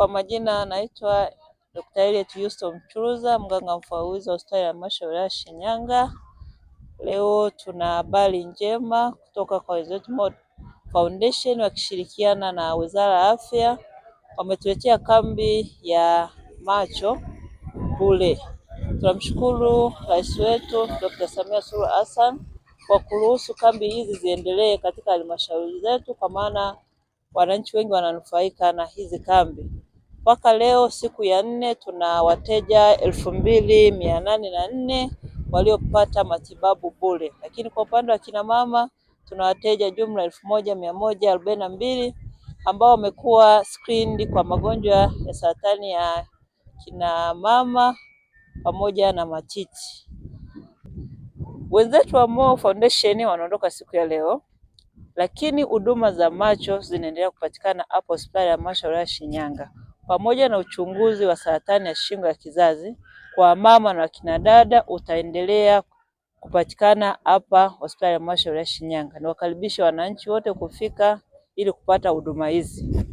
Kwa majina naitwa Dr. Eliet Houston Mchuruza, mganga mfawidhi wa hospitali ya halmashauri ya Shinyanga. Leo tuna habari njema kutoka kwa wenzetu Foundation wakishirikiana na Wizara ya Afya. Wametuletea kambi ya macho bure. Tunamshukuru Rais wetu Dr. Samia Suluhu Hassan kwa kuruhusu kambi hizi ziendelee katika halmashauri zetu, kwa maana wananchi wengi wananufaika na hizi kambi. Mpaka leo siku ya 4 tuna wateja 2804 waliopata matibabu bure, lakini kwa upande wa kina mama tuna wateja jumla 1142 ambao wamekuwa screened kwa magonjwa ya saratani ya kina mama pamoja na matiti. Wenzetu wa Mo Foundation wanaondoka siku ya leo, lakini huduma za macho zinaendelea kupatikana hapo hospitali ya halmashauri ya Shinyanga, pamoja na uchunguzi wa saratani ya shingo ya kizazi kwa mama na kina dada utaendelea kupatikana hapa hospitali ya halmashauri ya Shinyanga. Niwakaribishe wananchi wote kufika ili kupata huduma hizi.